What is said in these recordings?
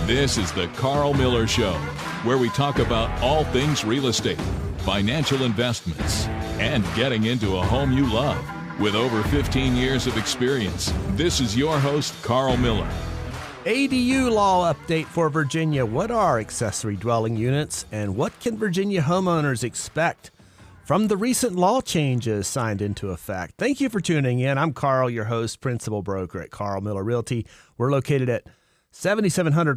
This is the Karl Miller Show, where we talk about all things real estate, financial investments, and getting into a home you love. With over 15 years of experience, this is your host, Karl Miller. ADU law update for Virginia. What are accessory dwelling units, and what can Virginia homeowners expect from the recent law changes signed into effect? Thank you for tuning in. I'm Karl, your host, principal broker at Karl Miller Realty. We're located at 7700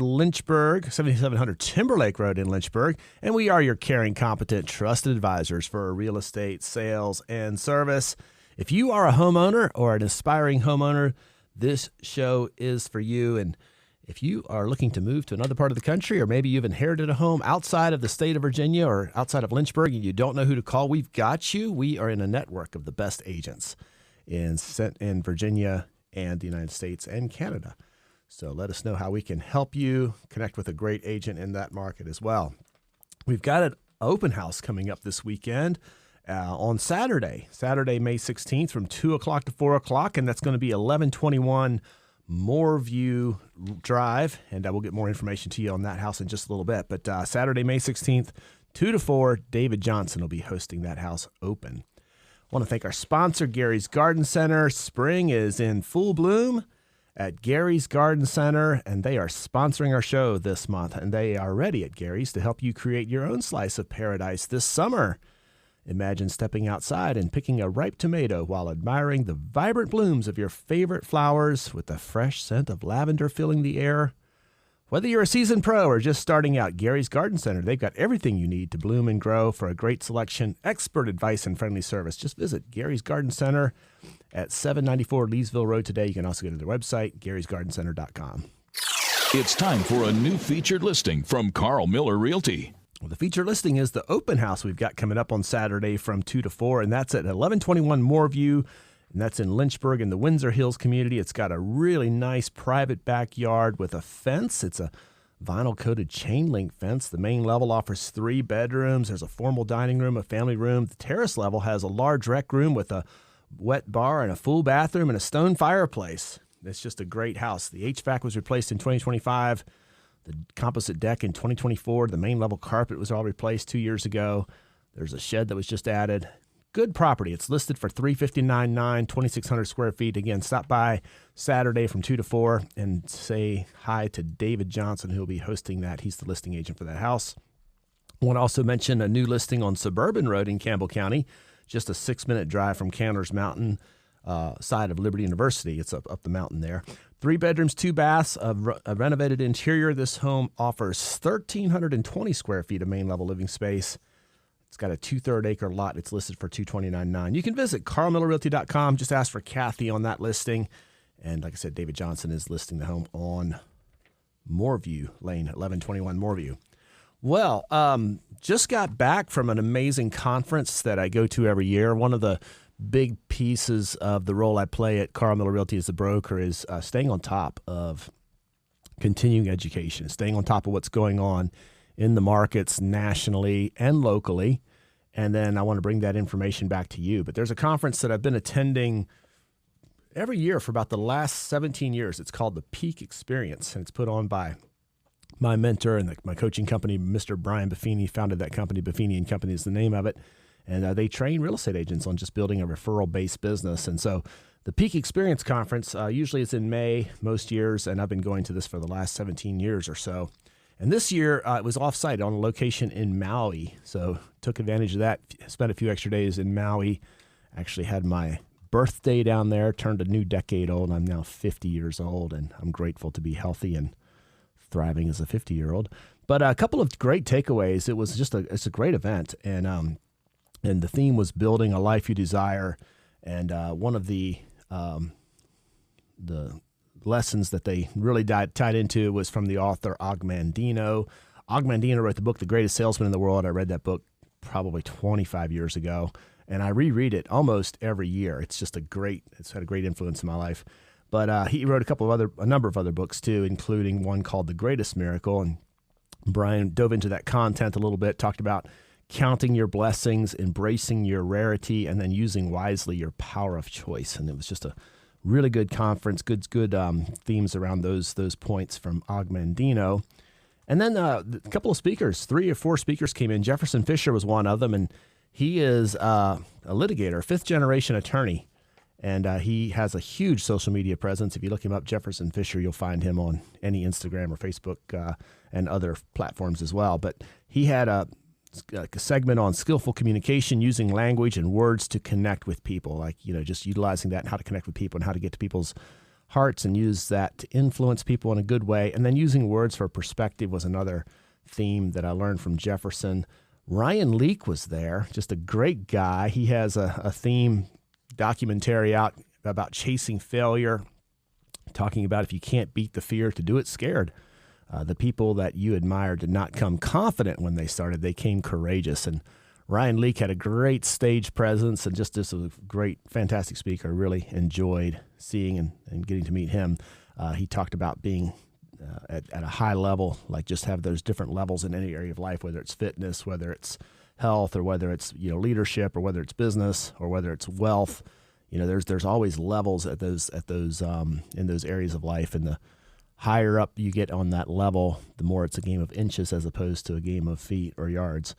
Timberlake Road in Lynchburg, and we are your caring, competent, trusted advisors for real estate, sales, and service. If you are a homeowner or an aspiring homeowner, this show is for you. And if you are looking to move to another part of the country, or maybe you've inherited a home outside of the state of Virginia or outside of Lynchburg and you don't know who to call, we've got you. We are in a network of the best agents in Virginia and the United States and Canada. So let us know how we can help you connect with a great agent in that market as well. We've got an open house coming up this weekend on Saturday, May 16th from 2 o'clock to 4 o'clock, and that's going to be 1121 Moorview Drive, and I will get more information to you on that house in just a little bit. But Saturday, May 16th, 2 to 4, David Johnson will be hosting that house open. I want to thank our sponsor, Gary's Garden Center. Spring is in full bloom at Gary's Garden Center, and they are sponsoring our show this month, and they are ready at Gary's to help you create your own slice of paradise this summer. Imagine stepping outside and picking a ripe tomato while admiring the vibrant blooms of your favorite flowers with the fresh scent of lavender filling the air. Whether you're a seasoned pro or just starting out, Gary's Garden Center, they've got everything you need to bloom and grow. For a great selection, expert advice, and friendly service, just visit Gary's Garden Center at 794 Leesville Road today. You can also go to their website, garysgardencenter.com. It's time for a new featured listing from Karl Miller Realty. Well, the featured listing is the open house we've got coming up on Saturday from 2 to 4, and that's at 1121 Moorview, and that's in Lynchburg in the Windsor Hills community. It's got a really nice private backyard with a fence. It's a vinyl-coated chain-link fence. The main level offers 3 bedrooms. There's a formal dining room, a family room. The terrace level has a large rec room with a wet bar and a full bathroom and a stone fireplace. It's just a great house. The HVAC was replaced in 2025. The composite deck in 2024. The main level carpet was all replaced 2 years ago. There's a shed that was just added. Good property. It's listed for $359,900, 2,600 square feet. Again, stop by Saturday from 2 to 4 and say hi to David Johnson, who will be hosting that. He's the listing agent for that house. I want to also mention a new listing on Suburban Road in Campbell County, just a 6-minute drive from Candler's Mountain, side of Liberty University. It's up the mountain there. 3 bedrooms, 2 baths, a renovated interior. This home offers 1,320 square feet of main level living space. It's got a 2/3 acre lot. It's listed for $229,900. You can visit karlmillerrealty.com. Just ask for Kathy on that listing. And like I said, David Johnson is listing the home on Moorview Lane, 1121 Moorview. Well, just got back from an amazing conference that I go to every year. One of the big pieces of the role I play at Karl Miller Realty as a broker is staying on top of continuing education, staying on top of what's going on in the markets nationally and locally. And then I want to bring that information back to you. But there's a conference that I've been attending every year for about the last 17 years. It's called the Peak Experience, and it's put on by my mentor and my coaching company, Mr. Brian Buffini, founded that company. Buffini & Company is the name of it. And they train real estate agents on just building a referral-based business. And so the Peak Experience Conference, usually it's in May most years, and I've been going to this for the last 17 years or so. And this year, it was off-site on a location in Maui. So took advantage of that, spent a few extra days in Maui. Actually had my birthday down there, turned a new decade old. I'm now 50 years old, and I'm grateful to be healthy and thriving as a 50-year-old. But a couple of great takeaways. It's a great event, and the theme was building a life you desire. And one of the lessons that they really tied into was from the author Og Mandino. Og Mandino wrote the book, The Greatest Salesman in the World. I read that book probably 25 years ago, and I reread it almost every year. It's had a great influence in my life. But he wrote a number of other books too, including one called The Greatest Miracle. And Brian dove into that content a little bit, talked about counting your blessings, embracing your rarity, and then using wisely your power of choice. And it was just a Really good conference, good themes around those points from Augmandino. And then a couple of speakers, 3 or 4 speakers came in. Jefferson Fisher was one of them, and he is a litigator, 5th-generation attorney. And he has a huge social media presence. If you look him up, Jefferson Fisher, you'll find him on any Instagram or Facebook and other platforms as well. But he had a segment on skillful communication, using language and words to connect with people, like, just utilizing that and how to connect with people and how to get to people's hearts and use that to influence people in a good way. And then using words for perspective was another theme that I learned from Jefferson. Ryan Leake was there, just a great guy. He has a theme documentary out about chasing failure, talking about if you can't beat the fear, to do it scared. The people that you admire did not come confident when they started. They came courageous. And Ryan Leake had a great stage presence and just a great, fantastic speaker. I really enjoyed seeing and getting to meet him. He talked about being at a high level, like just have those different levels in any area of life, whether it's fitness, whether it's health, or whether it's leadership, or whether it's business, or whether it's wealth. There's always levels at those in those areas of life, and the higher up you get on that level, the more it's a game of inches as opposed to a game of feet or yards.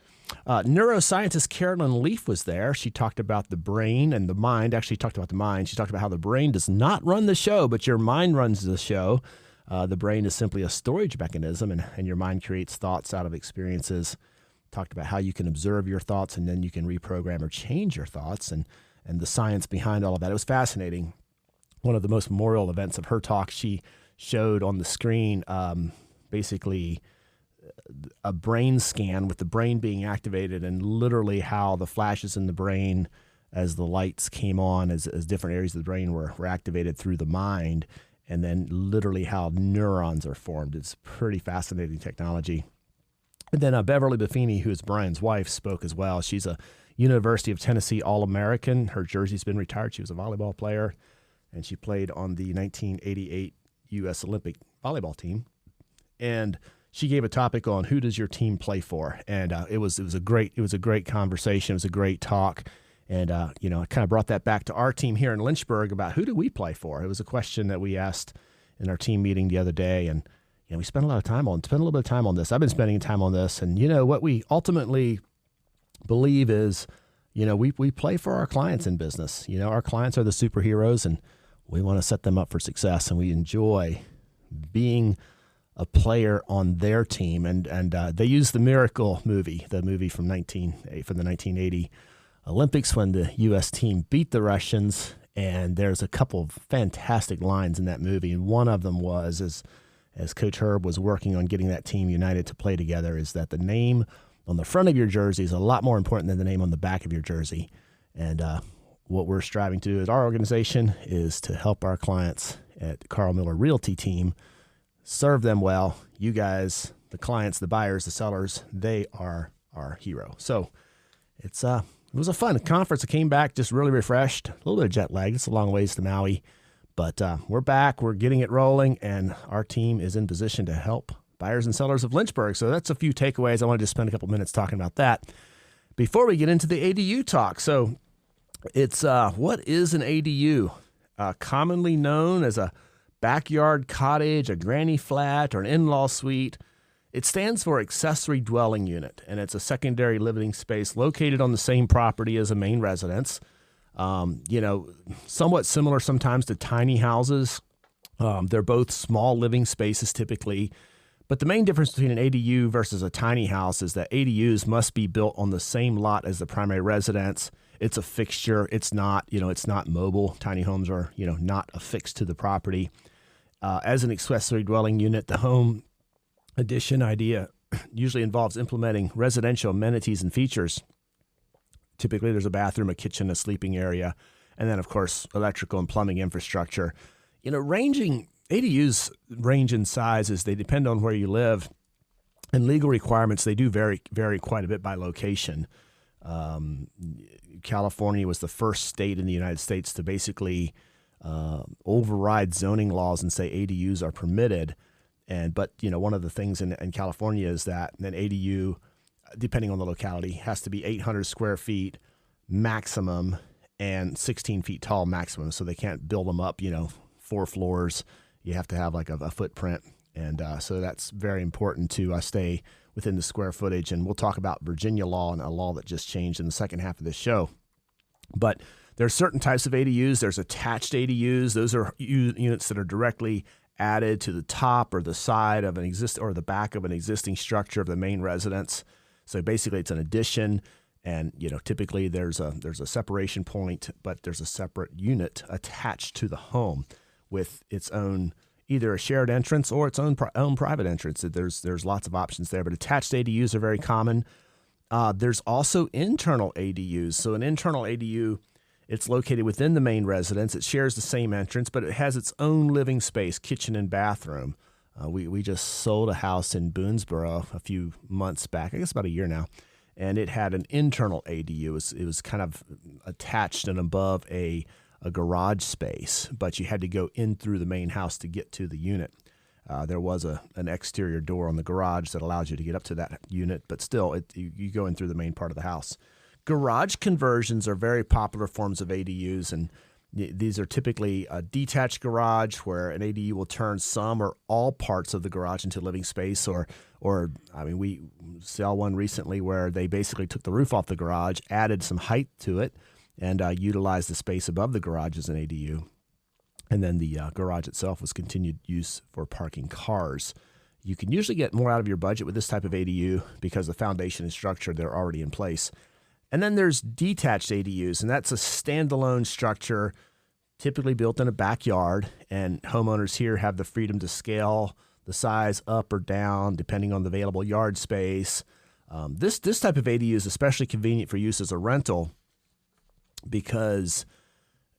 Neuroscientist Carolyn Leaf was there. She talked about the brain and the mind. Actually, talked about the mind. She talked about how the brain does not run the show, but your mind runs the show. The brain is simply a storage mechanism, and your mind creates thoughts out of experiences. Talked about how you can observe your thoughts, and then you can reprogram or change your thoughts, and the science behind all of that. It was fascinating. One of the most memorable events of her talk, she showed on the screen basically a brain scan with the brain being activated, and literally how the flashes in the brain as the lights came on, as different areas of the brain were activated through the mind, and then literally how neurons are formed. It's pretty fascinating technology. And then Beverly Buffini, who is Brian's wife, spoke as well. She's a University of Tennessee All-American. Her jersey's been retired. She was a volleyball player, and she played on the 1988 U.S. Olympic volleyball team. And she gave a topic on who does your team play for, and it was a great conversation. It was a great talk, and I kind of brought that back to our team here in Lynchburg about who do we play for. It was a question that we asked in our team meeting the other day, and we spent a little bit of time on this. I've been spending time on this, and what we ultimately believe is, we play for our clients in business. Our clients are the superheroes, and we want to set them up for success, and we enjoy being a player on their team. And they use the Miracle movie, the movie from the 1980 Olympics, when the U.S. team beat the Russians. And there's a couple of fantastic lines in that movie, and one of them was, as Coach Herb was working on getting that team united to play together, is that the name on the front of your jersey is a lot more important than the name on the back of your jersey. And what we're striving to do at our organization is to help our clients at the Karl Miller Realty team serve them well. You guys, the clients, the buyers, the sellers, they are our hero. So it was a fun conference. I came back just really refreshed, a little bit of jet lag. It's a long ways to Maui, but we're back. We're getting it rolling, and our team is in position to help buyers and sellers of Lynchburg. So that's a few takeaways. I wanted to spend a couple minutes talking about that before we get into the ADU talk. So it's what is an ADU? Commonly known as a backyard cottage, a granny flat, or an in-law suite. It stands for Accessory Dwelling Unit, and it's a secondary living space located on the same property as a main residence. Somewhat similar sometimes to tiny houses. They're both small living spaces typically. But the main difference between an ADU versus a tiny house is that ADUs must be built on the same lot as the primary residence. It's a fixture. It's not mobile. Tiny homes are, not affixed to the property. As an accessory dwelling unit, the home addition idea usually involves implementing residential amenities and features. Typically, there's a bathroom, a kitchen, a sleeping area, and then, of course, electrical and plumbing infrastructure. ADUs range in sizes. They depend on where you live, and legal requirements, they do vary quite a bit by location. California was the first state in the United States to basically override zoning laws and say ADUs are permitted. But one of the things in California is that an ADU, depending on the locality, has to be 800 square feet maximum, and 16 feet tall maximum. So they can't build them up, 4 floors. You have to have like a footprint. And so that's very important to stay within the square footage. And we'll talk about Virginia law and a law that just changed in the second half of this show. But there are certain types of ADUs. There's attached ADUs. Those are units that are directly added to the top or the side of or the back of an existing structure of the main residence. So basically it's an addition, and typically there's a separation point, but there's a separate unit attached to the home with its own either a shared entrance or its own private entrance. There's lots of options there, but attached ADUs are very common. There's also internal ADUs. So an internal ADU, it's located within the main residence. It shares the same entrance, but it has its own living space, kitchen and bathroom. We just sold a house in Boonesboro a few months back, I guess about a year now, and it had an internal ADU. It was kind of attached and above a garage space, but you had to go in through the main house to get to the unit. There was an exterior door on the garage that allows you to get up to that unit, but still, you go in through the main part of the house. Garage conversions are very popular forms of ADUs, and these are typically a detached garage where an ADU will turn some or all parts of the garage into living space, or we saw one recently where they basically took the roof off the garage, added some height to it, and utilized the space above the garage as an ADU. And then the garage itself was continued use for parking cars. You can usually get more out of your budget with this type of ADU because the foundation and structure, they're already in place. And then there's detached ADUs, and that's a standalone structure typically built in a backyard, and homeowners here have the freedom to scale the size up or down depending on the available yard space. This type of ADU is especially convenient for use as a rental because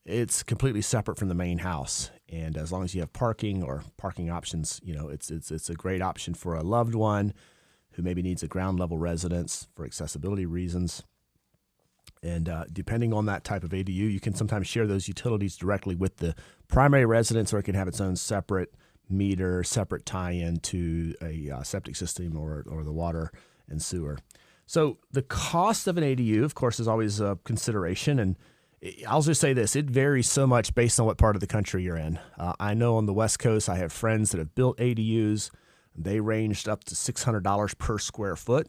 it's completely separate from the main house. And as long as you have parking or parking options, it's a great option for a loved one who maybe needs a ground level residence for accessibility reasons. And depending on that type of ADU, you can sometimes share those utilities directly with the primary residence, or it can have its own separate meter, separate tie-in to a septic system or the water and sewer. So the cost of an ADU, of course, is always a consideration. And I'll just say this, it varies so much based on what part of the country you're in. I know on the West Coast, I have friends that have built ADUs. They ranged up to $600 per square foot.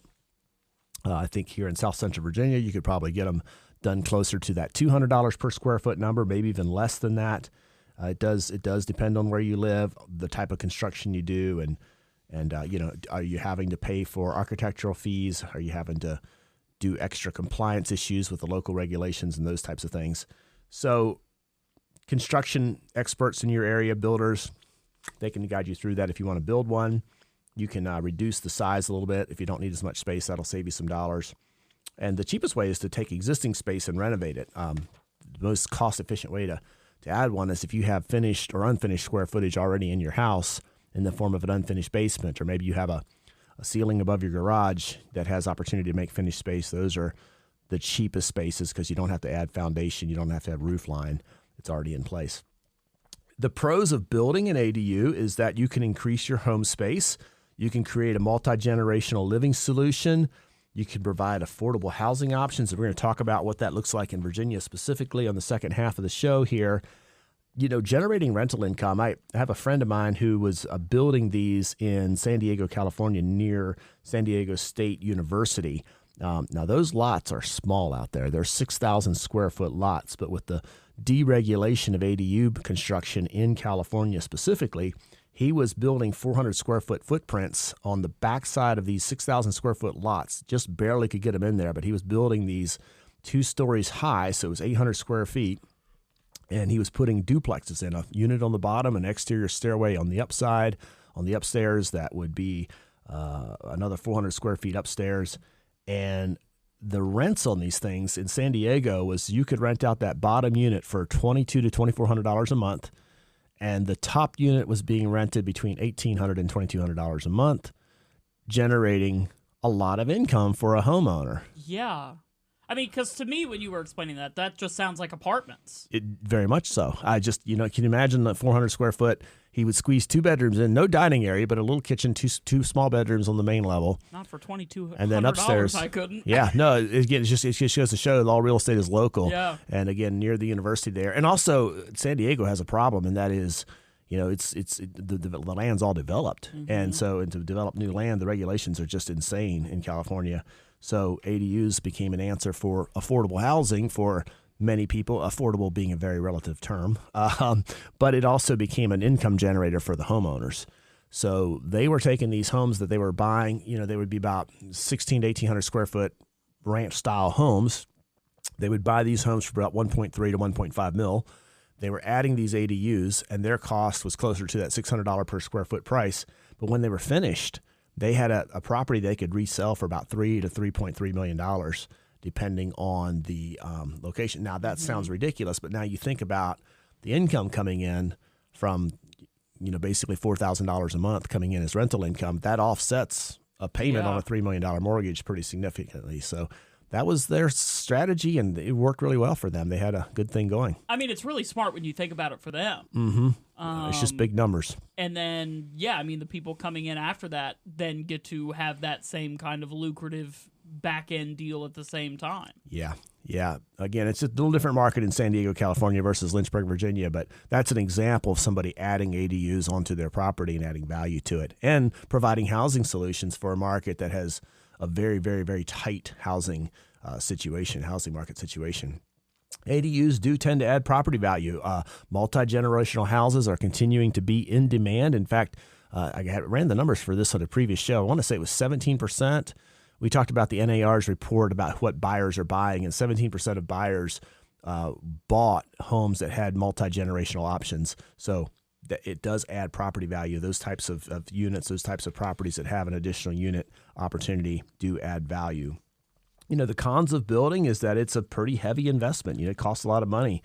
I think here in South Central Virginia, you could probably get them done closer to that $200 per square foot number, maybe even less than that. It does depend on where you live, the type of construction you do, and are you having to pay for architectural fees? Are you having to do extra compliance issues with the local regulations and those types of things? So construction experts in your area, builders, they can guide you through that if you want to build one. You can reduce the size a little bit. If you don't need as much space, that'll save you some dollars. And the cheapest way is to take existing space and renovate it. The most cost-efficient way to add one is if you have finished or unfinished square footage already in your house in the form of an unfinished basement, or maybe you have a ceiling above your garage that has opportunity to make finished space. Those are the cheapest spaces because you don't have to add foundation. You don't have to have roof line. It's already in place. The pros of building an ADU is that you can increase your home space. You can create a multi-generational living solution. You can provide affordable housing options. And we're going to talk about what that looks like in Virginia specifically on the second half of the show here. Generating rental income. I have a friend of mine who was building these in San Diego, California, near San Diego State University. Now, those lots are small out there. They're 6,000 square foot lots, but with the deregulation of ADU construction in California specifically, he was building 400 square foot footprints on the backside of these 6,000 square foot lots. Just barely could get them in there, but he was building these 2 stories high, so it was 800 square feet. And he was putting duplexes in, a unit on the bottom, an exterior stairway on the upside. On the upstairs, that would be another 400 square feet upstairs. And the rents on these things in San Diego was you could rent out that bottom unit for $2,200 to $2,400 a month. And the top unit was being rented between $1,800 and $2,200 a month, generating a lot of income for a homeowner. Yeah. I mean, because to me, when you were explaining that just sounds like apartments. It very much so. I just, can you imagine that 400 square foot? He would squeeze 2 bedrooms in, no dining area, but a little kitchen, two small bedrooms on the main level. Not for $2,200. And then upstairs, I couldn't. Yeah, no. It just goes to show that all real estate is local. Yeah. And again, near the university there, and also San Diego has a problem, and that is, the land's all developed, and so to develop new land, the regulations are just insane in California. So ADUs became an answer for affordable housing for many people, affordable being a very relative term, but it also became an income generator for the homeowners. So they were taking these homes that they were buying, they would be about 1,600 to 1,800 square foot ranch-style homes. They would buy these homes for about 1.3 to 1.5 mil. They were adding these ADUs, and their cost was closer to that $600 per square foot price. But when they were finished, they had a property they could resell for about $3 to $3.3 million, depending on the location. Now, that sounds ridiculous, but now you think about the income coming in from, basically $4,000 a month coming in as rental income. That offsets a payment on a $3 million mortgage pretty significantly. So that was their strategy, and it worked really well for them. They had a good thing going. I mean, it's really smart when you think about it for them. It's just big numbers. And then, the people coming in after that then get to have that same kind of lucrative back-end deal at the same time. Yeah. Again, it's a little different market in San Diego, California versus Lynchburg, Virginia, but that's an example of somebody adding ADUs onto their property and adding value to it and providing housing solutions for a market that has a very, very, very tight housing market situation. ADUs do tend to add property value. Multi-generational houses are continuing to be in demand. In fact, I ran the numbers for this on a previous show. I want to say it was 17%. We talked about the NAR's report about what buyers are buying, and 17% of buyers bought homes that had multi-generational options. So it does add property value. Those types of units, those types of properties that have an additional unit opportunity do add value. The cons of building is that it's a pretty heavy investment. It costs a lot of money.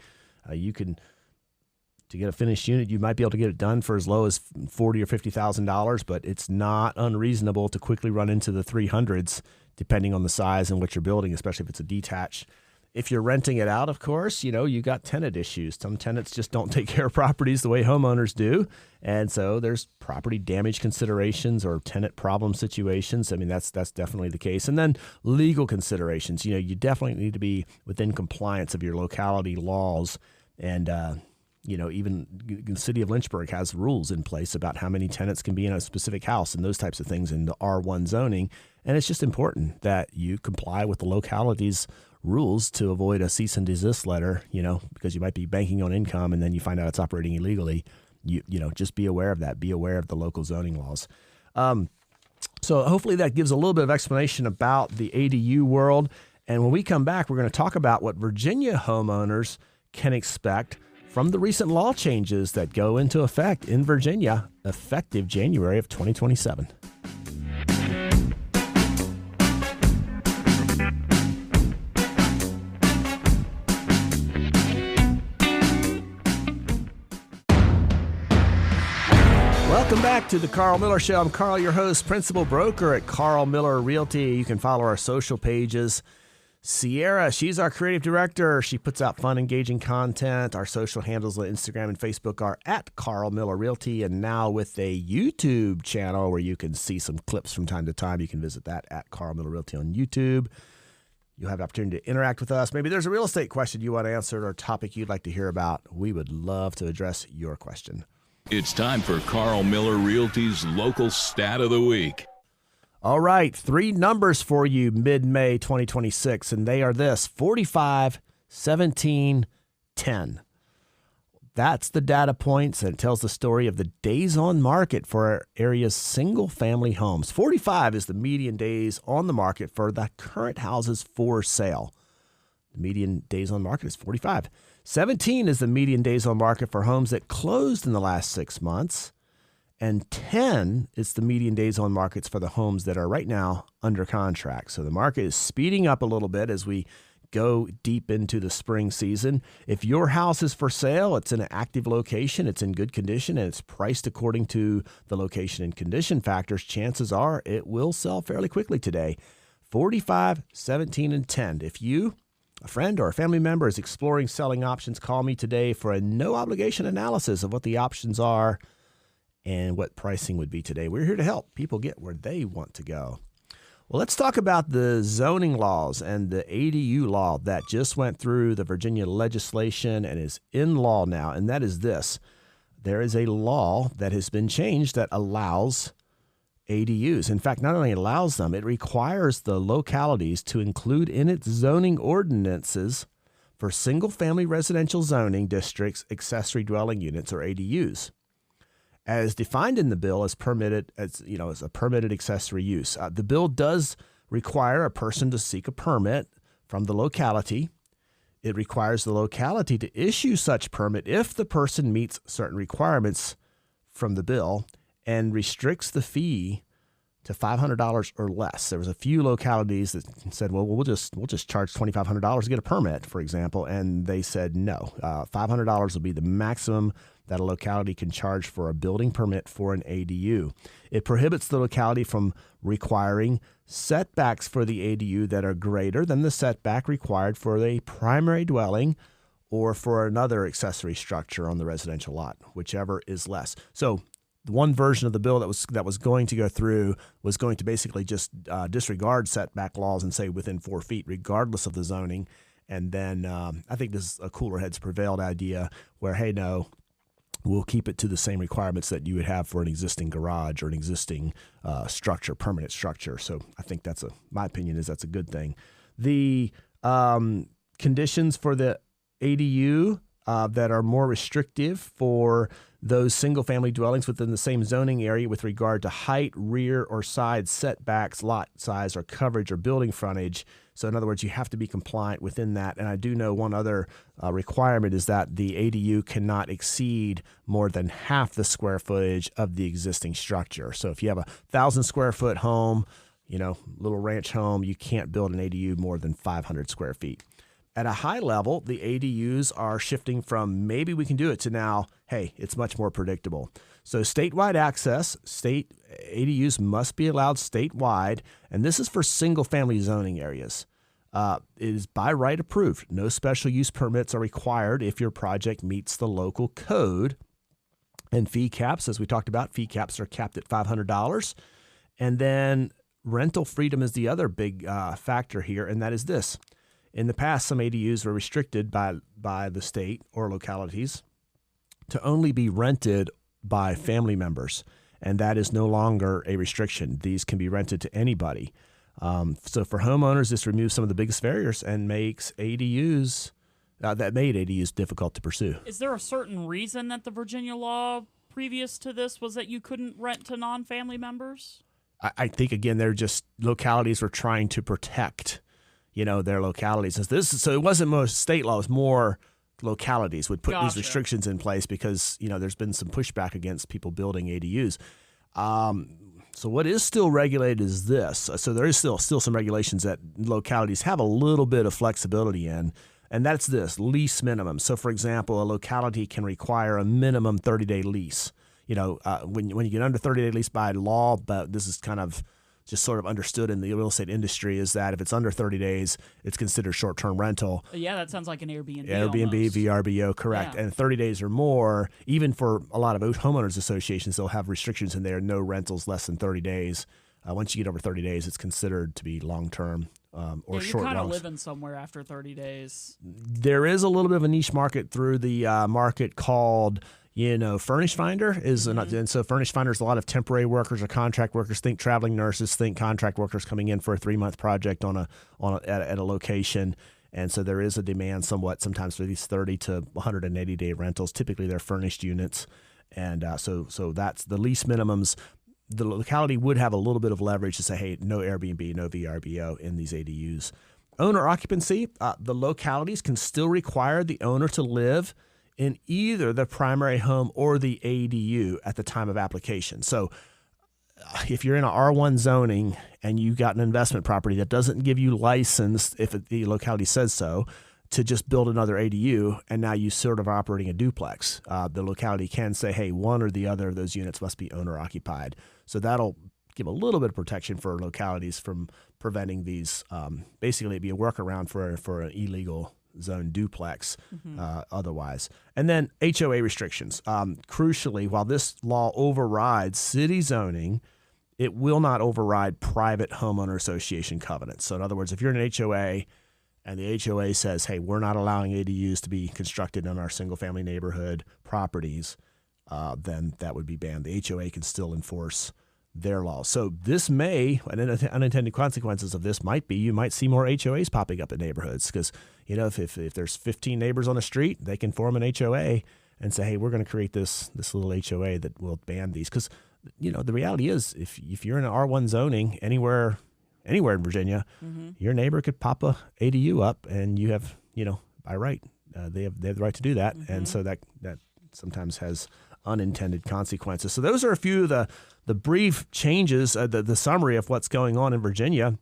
To get a finished unit, you might be able to get it done for as low as $40,000 or $50,000, but it's not unreasonable to quickly run into the 300s, depending on the size and what you're building, especially if it's a detached. If you're renting it out, of course, you got tenant issues. Some tenants just don't take care of properties the way homeowners do. And so there's property damage considerations or tenant problem situations. I mean, that's definitely the case. And then legal considerations. You definitely need to be within compliance of your locality laws. And, even the city of Lynchburg has rules in place about how many tenants can be in a specific house and those types of things in the R1 zoning. And it's just important that you comply with the locality's rules to avoid a cease and desist letter, because you might be banking on income and then you find out it's operating illegally. Just be aware of that. Be aware of the local zoning laws. So hopefully that gives a little bit of explanation about the ADU world. And when we come back, we're going to talk about what Virginia homeowners can expect from the recent law changes that go into effect in Virginia, effective January of 2027. Welcome back to the Karl Miller Show. I'm Karl, your host, principal broker at Karl Miller Realty. You can follow our social pages. Sierra, she's our creative director. She puts out fun, engaging content. Our social handles on Instagram and Facebook are at Karl Miller Realty, and now with a YouTube channel where you can see some clips from time to time. You can visit that at Karl Miller Realty on YouTube. You'll have the opportunity to interact with us. Maybe there's a real estate question you want answered or a topic you'd like to hear about. We would love to address your question. It's time for Karl Miller Realty's Local Stat of the Week. All right, 3 numbers for you mid-May 2026, and they are this: 45, 17, 10. That's the data points, and it tells the story of the days on market for our area's single-family homes. 45 is the median days on the market for the current houses for sale. The median days on market is 45. 17 is the median days on market for homes that closed in the last 6 months. And 10 is the median days on markets for the homes that are right now under contract. So the market is speeding up a little bit as we go deep into the spring season. If your house is for sale, it's in an active location, it's in good condition, and it's priced according to the location and condition factors, chances are it will sell fairly quickly today. 45 17 and 10. If you, a friend or a family member, is exploring selling options, call me today for a no-obligation analysis of what the options are and what pricing would be today. We're here to help people get where they want to go. Well, let's talk about the zoning laws and the ADU law that just went through the Virginia legislation and is in law now, and that is this. There is a law that has been changed that allows ADUs. In fact, not only allows them, it requires the localities to include in its zoning ordinances for single-family residential zoning districts accessory dwelling units, or ADUs, as defined in the bill as permitted as a permitted accessory use. The bill does require a person to seek a permit from the locality. It requires the locality to issue such permit if the person meets certain requirements from the bill, and restricts the fee to $500 or less. There was a few localities that said, well, we'll just charge $2,500 to get a permit, for example, and they said no. $500 will be the maximum that a locality can charge for a building permit for an ADU. It prohibits the locality from requiring setbacks for the ADU that are greater than the setback required for a primary dwelling or for another accessory structure on the residential lot, whichever is less. So the one version of the bill that was going to go through was going to basically just disregard setback laws and say within 4 feet, regardless of the zoning. And then I think this is a cooler heads prevailed idea where, hey, no, we'll keep it to the same requirements that you would have for an existing garage or an existing structure, permanent structure. So I think my opinion is that's a good thing. The conditions for the ADU that are more restrictive for those single-family dwellings within the same zoning area with regard to height, rear, or side setbacks, lot size, or coverage, or building frontage. So in other words, you have to be compliant within that. And I do know one other requirement is that the ADU cannot exceed more than half the square footage of the existing structure. So if you have a 1,000-square-foot home, little ranch home, you can't build an ADU more than 500 square feet. At a high level, the ADUs are shifting from maybe we can do it to now, hey, it's much more predictable. So statewide access, state ADUs must be allowed statewide, and this is for single-family zoning areas. It is by right approved. No special use permits are required if your project meets the local code. And fee caps, as we talked about, fee caps are capped at $500. And then rental freedom is the other big factor here, and that is this. In the past, some ADUs were restricted by the state or localities to only be rented by family members, and that is no longer a restriction. These can be rented to anybody. So for homeowners, this removes some of the biggest barriers and makes ADUs difficult to pursue. Is there a certain reason that the Virginia law previous to this was that you couldn't rent to non-family members? I think, again, they're just localities were trying to protect their localities. So it wasn't most state law, it was more localities would put these restrictions in place because, there's been some pushback against people building ADUs. So what is still regulated is this. So there is still some regulations that localities have a little bit of flexibility in, and that's this, lease minimum. So, for example, a locality can require a minimum 30-day lease. When you get under 30-day lease by law, but this is kind of just sort of understood in the real estate industry is that if it's under 30 days, it's considered short-term rental. Yeah, that sounds like an Airbnb. Airbnb, almost. VRBO, correct. Yeah. And 30 days or more, even for a lot of homeowners associations, they'll have restrictions in there, no rentals less than 30 days. Once you get over 30 days, it's considered to be long-term or short. You're kind of living somewhere after 30 days. There is a little bit of a niche market through the market called Furnish Finder is, and so Furnish Finder is a lot of temporary workers or contract workers. Think traveling nurses, think contract workers coming in for a 3-month project at a location, and so there is a demand sometimes for these 30 to 180 day rentals. Typically, they're furnished units, and so that's the lease minimums. The locality would have a little bit of leverage to say, hey, no Airbnb, no VRBO in these ADUs. Owner occupancy, the localities can still require the owner to live in either the primary home or the ADU at the time of application. So if you're in an R1 zoning and you got an investment property that doesn't give you license, if the locality says so, to just build another ADU, and now you sort of are operating a duplex, the locality can say, hey, one or the other of those units must be owner occupied. So that'll give a little bit of protection for localities from preventing these. Basically, it'd be a workaround for an illegal zone duplex otherwise. And then HOA restrictions. Crucially, while this law overrides city zoning, it will not override private homeowner association covenants. So in other words, if you're in an HOA and the HOA says, hey, we're not allowing ADUs to be constructed in our single-family neighborhood properties, then that would be banned. The HOA can still enforce their laws. So this may, unintended consequences of this might be, you might see more HOAs popping up in neighborhoods because, if there's 15 neighbors on the street, they can form an HOA and say, hey, we're going to create this little HOA that will ban these. Because, the reality is if you're in an R1 zoning anywhere in Virginia, your neighbor could pop a ADU up and you have, by right, they have the right to do that. And so that sometimes has unintended consequences. So those are a few of the brief changes, the summary of what's going on in Virginia.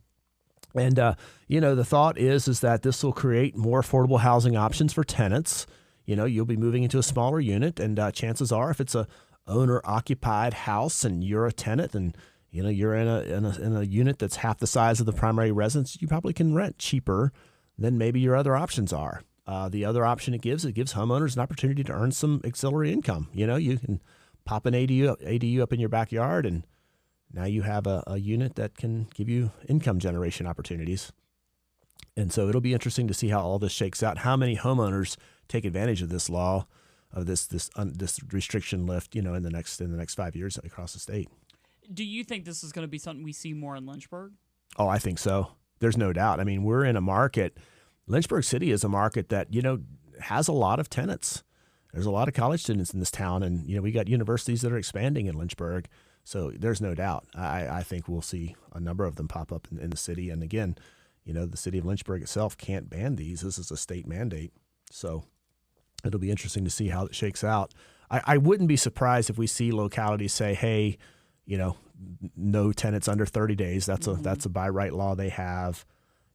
And, the thought is that this will create more affordable housing options for tenants. You'll be moving into a smaller unit, and chances are if it's a owner-occupied house and you're a tenant and, you're in a unit that's half the size of the primary residence, you probably can rent cheaper than maybe your other options are. The other option it gives homeowners an opportunity to earn some auxiliary income. You can pop an ADU up in your backyard, and now you have a unit that can give you income generation opportunities. And so it'll be interesting to see how all this shakes out. How many homeowners take advantage of this law, of this restriction lift, in the next 5 years across the state. Do you think this is going to be something we see more in Lynchburg? Oh, I think so. There's no doubt. I mean, we're in a market. Lynchburg City is a market that, has a lot of tenants. There's a lot of college students in this town, and, we got universities that are expanding in Lynchburg. So there's no doubt. I think we'll see a number of them pop up in the city. And again, the city of Lynchburg itself can't ban these. This is a state mandate. So it'll be interesting to see how it shakes out. I wouldn't be surprised if we see localities say, hey, no tenants under 30 days. That's a by right law they have.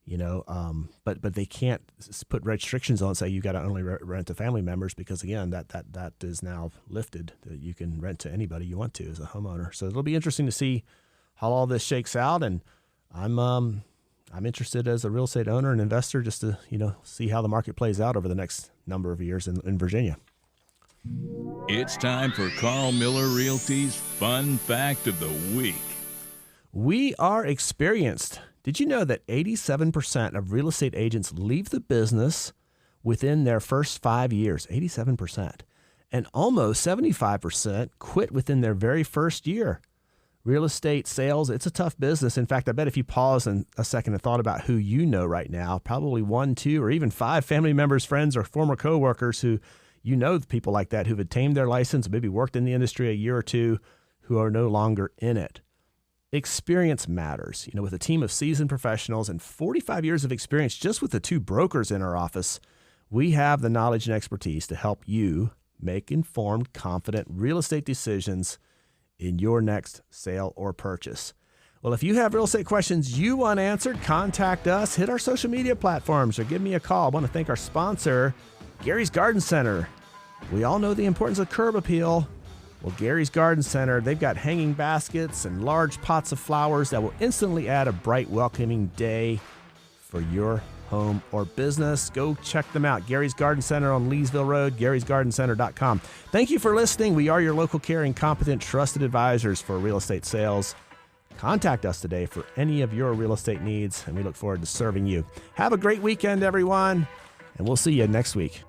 But they can't put restrictions on, say you got to only rent to family members, because again, that is now lifted. That you can rent to anybody you want to as a homeowner. So it'll be interesting to see how all this shakes out. And I'm interested as a real estate owner and investor just to, see how the market plays out over the next number of years in Virginia. It's time for Karl Miller Realty's Fun Fact of the Week. We are experienced. Did you know that 87% of real estate agents leave the business within their first 5 years? 87%. And almost 75% quit within their very first year. Real estate sales, it's a tough business. In fact, I bet if you pause a second and thought about who you know right now, probably 1, 2, or even 5 family members, friends, or former coworkers who people like that who've attained their license, maybe worked in the industry a year or two, who are no longer in it. Experience matters. With a team of seasoned professionals and 45 years of experience just with the 2 brokers in our office, we have the knowledge and expertise to help you make informed, confident real estate decisions in your next sale or purchase. Well, if you have real estate questions you want answered, contact us, hit our social media platforms, or give me a call. I want to thank our sponsor, Gary's Garden Center. We all know the importance of curb appeal. Well, Gary's Garden Center, they've got hanging baskets and large pots of flowers that will instantly add a bright, welcoming day for your home or business. Go check them out. Gary's Garden Center on Leesville Road, garysgardencenter.com. Thank you for listening. We are your local, caring, competent, trusted advisors for real estate sales. Contact us today for any of your real estate needs, and we look forward to serving you. Have a great weekend, everyone, and we'll see you next week.